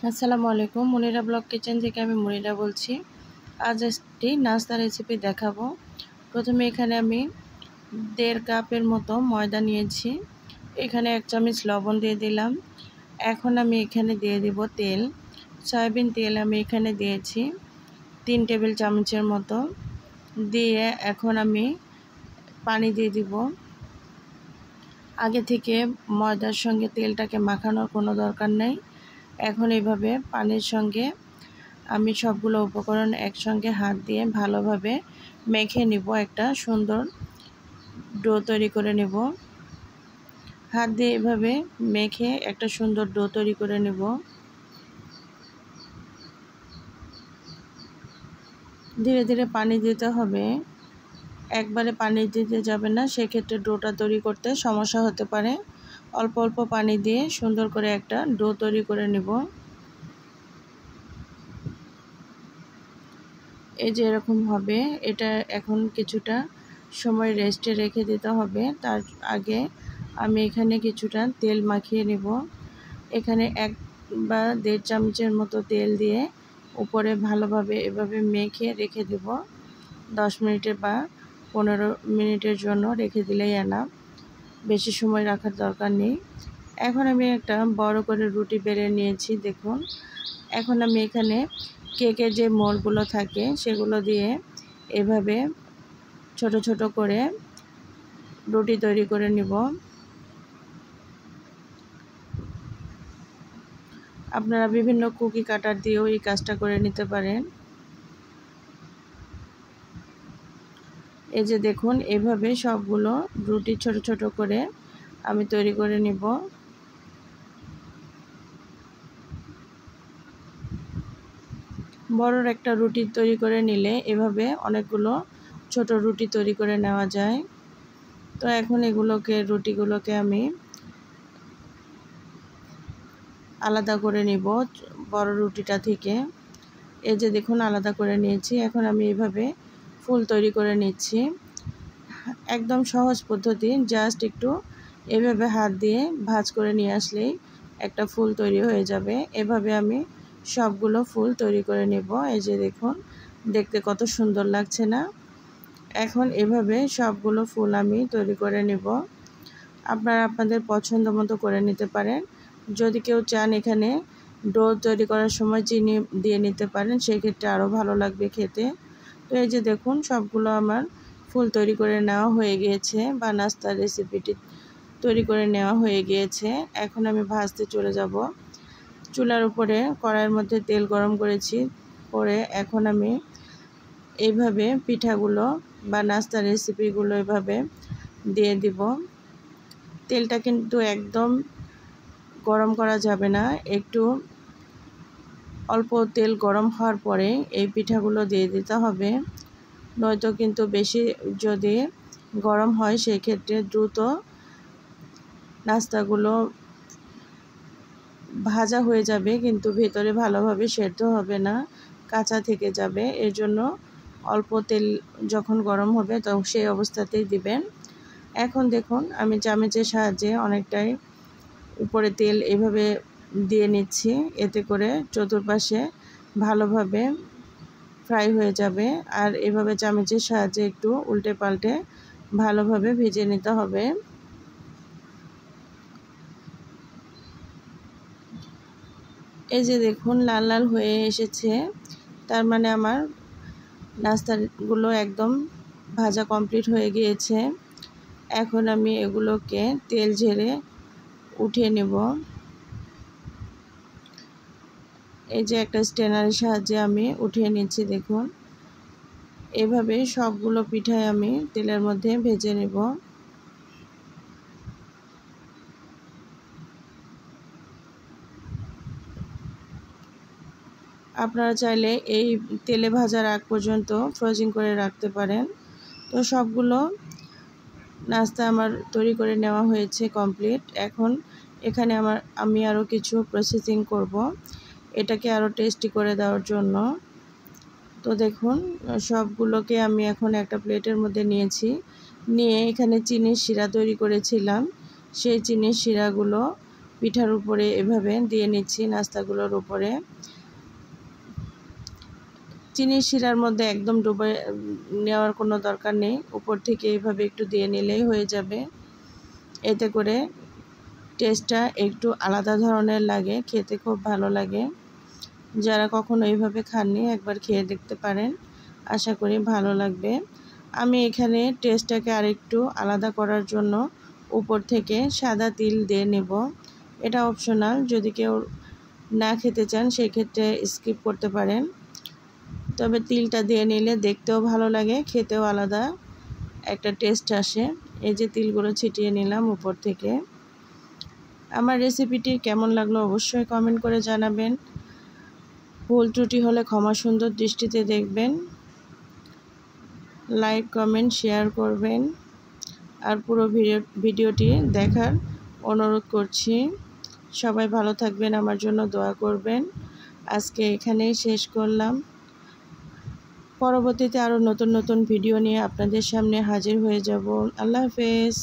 আসসালামু আলাইকুম। মুনিরা blog kitchen থেকে আমি মুনিরা বলছি। আজ একটি নাস্তা রেসিপি দেখাবো। প্রথমে এখানে আমি 1.5 কাপের মতো ময়দা নিয়েছি। এখানে 1 চামচ লবণ দিয়ে দিলাম। এখন আমি এখানে দিয়ে দিব তেল। সয়াবিন তেল আমি এখানে দিয়েছি 3 টেবিল চামচের মতো। দিয়ে এখন আমি পানি দিয়ে দিব। আগে থেকে ময়দার সঙ্গে তেলটাকে মাখানোর কোনো দরকার নেই। এখন এইভাবে পানির সঙ্গে আমি সবগুলো উপকরণ একসঙ্গে হাত দিয়ে ভালোভাবে মেখে নিব। একটা সুন্দর ডো তৈরি করে নেব। হাত দিয়ে এভাবে মেখে একটা সুন্দর ডো তৈরি করে নেব। ধীরে ধীরে পানি দিতে হবে, একবারে পানি দিতে যাবে না, সেক্ষেত্রে ডোটা তৈরি করতে সমস্যা হতে পারে। অল্প অল্প পানি দিয়ে সুন্দর করে একটা ডো তৈরি করে নেব। এই যে এরকম হবে। এটা এখন কিছুটা সময় রেস্টে রেখে দিতে হবে। তার আগে আমি এখানে কিছুটা তেল মাখিয়ে নেব। এখানে 1 বা 1.5 চামচের মতো তেল দিয়ে উপরে ভালোভাবে এভাবে মেখে রেখে দেব। 10 মিনিটের বা 15 মিনিটের জন্য রেখে দিলেই এনাফ, বেশি সময় রাখার দরকার নেই। এখন আমি একটা বড় করে রুটি বেলে নিয়েছি। দেখুন, এখন আমি এখানে কেকের যে মোলগুলো থাকে সেগুলো দিয়ে এভাবে ছোট ছোট করে রুটি তৈরি করে নিব। আপনারা বিভিন্ন কুকি কাটার দিয়েও এই কাজটা করে নিতে পারেন। এই যে দেখুন, এভাবে সবগুলো রুটি ছোট ছোট করে আমি তৈরি করে নিব। বড় একটা রুটি তৈরি করে নিলে এভাবে অনেকগুলো ছোট রুটি তৈরি করে নেওয়া যায়। তো এখন রুটিগুলোকে আমি আলাদা করে নিব বড় রুটিটা থেকে। এই যে দেখুন, আলাদা করে নিয়েছি। এখন আমি এইভাবে ফুল তৈরি করে নিচ্ছি। একদম সহজ পদ্ধতি, জাস্ট একটু এভাবে হাত দিয়ে ভাঁজ করে নিয়ে আসলেই একটা ফুল তৈরি হয়ে যাবে। এভাবে আমি সবগুলো ফুল তৈরি করে নেব। এই যে দেখুন, দেখতে কত সুন্দর লাগছে না? এখন এভাবে সবগুলো ফুল আমি তৈরি করে নেব। আপনারা আপনাদের পছন্দ মতো করে নিতে পারেন। যদি কেউ চান এখানে ডো তৈরি করার সময় চিনি দিয়ে নিতে পারেন, সেক্ষেত্রে আরও ভালো লাগবে খেতে। তো এই যে দেখুন, সবগুলো আমার ফুল তৈরি করে নেওয়া হয়ে গিয়েছে, বা নাস্তার রেসিপিটি তৈরি করে নেওয়া হয়ে গিয়েছে। এখন আমি ভাজতে চলে যাব। চুলার উপরে কড়াইয়ের মধ্যে তেল গরম করেছি। করে এখন আমি এইভাবে পিঠাগুলো বা নাস্তার রেসিপিগুলো এভাবে দিয়ে দিব। তেলটা কিন্তু একদম গরম করা যাবে না, একটু অল্প তেল গরম হওয়ার পরে এই পিঠাগুলো দিয়ে দিতে হবে। নয়তো কিন্তু বেশি যদি গরম হয় সেই ক্ষেত্রে দ্রুত নাস্তাগুলো ভাজা হয়ে যাবে, কিন্তু ভেতরে ভালোভাবে সেদ্ধ হবে না, কাঁচা থেকে যাবে। এর জন্য অল্প তেল যখন গরম হবে তখন সেই অবস্থাতেই দিবেন। এখন দেখুন, আমি চামচের সাহায্যে অনেকটাই উপরে তেল এভাবে দিয়ে নিচ্ছি। এতে করে চতুর্পাশে ভালোভাবে ফ্রাই হয়ে যাবে। আর এভাবে চামচের সাহায্যে একটু উল্টে পাল্টে ভালোভাবে ভেজে নিতে হবে। এই যে দেখুন, লাল লাল হয়ে এসেছে, তার মানে আমার নাস্তাগুলো একদম ভাজা কমপ্লিট হয়ে গিয়েছে। এখন আমি এগুলোকে তেল ঝেড়ে উঠিয়ে নেব। এই যে একটা স্ট্রেনারের সাহায্যে আমি উঠিয়ে নিচ্ছি। দেখুন, এভাবে সবগুলো পিঠাই আমি তেলের মধ্যে ভেজে নেব। আপনারা চাইলে এই তেলে ভাজার আগ পর্যন্ত ফ্রোজিং করে রাখতে পারেন। তো সবগুলো নাস্তা আমার তৈরি করে নেওয়া হয়েছে কমপ্লিট। এখন এখানে আমি আরও কিছু প্রসেসিং করব এটাকে আরও টেস্টি করে দেওয়ার জন্য। তো দেখুন, সবগুলোকে আমি এখন একটা প্লেটের মধ্যে নিয়েছি। নিয়ে এখানে চিনির শিরা তৈরি করেছিলাম, সেই চিনির শিরাগুলো পিঠার উপরে এভাবে দিয়ে নিচ্ছি, নাস্তাগুলোর উপরে। চিনির শিরার মধ্যে একদম ডুবে নেওয়ার কোনো দরকার নেই, উপর থেকে এইভাবে একটু দিয়ে নিলেই হয়ে যাবে। এতে করে টেস্টটা একটু আলাদা ধরনের লাগে, খেতে খুব ভালো লাগে। যারা কখনো এইভাবে খাননি একবার খেয়ে দেখতে পারেন, আশা করি ভালো লাগবে। আমি এখানে টেস্টটাকে আরেকটু আলাদা করার জন্য উপর থেকে সাদা তিল দিয়ে নেব। এটা অপশনাল, যদি কেউ না খেতে চান সেক্ষেত্রে স্কিপ করতে পারেন। তবে তিলটা দিয়ে নিলে দেখতেও ভালো লাগে, খেতেও আলাদা একটা টেস্ট আসে। এই যে তিলগুলো ছিটিয়ে নিলাম উপর থেকে। আমার রেসিপিটি কেমন লাগলো অবশ্যই কমেন্ট করে জানাবেন। ভুল ত্রুটি হলে ক্ষমা সুন্দর দৃষ্টিতে দেখবেন। লাইক, কমেন্ট, শেয়ার করবেন। আর পুরো ভিডিওটি দেখার অনুরোধ করছি। সবাই ভালো থাকবেন, আমার জন্য দোয়া করবেন। আজকে এখানেই শেষ করলাম। পরবর্তীতে আরও নতুন নতুন ভিডিও নিয়ে আপনাদের সামনে হাজির হয়ে যাব। আল্লাহ হাফেজ।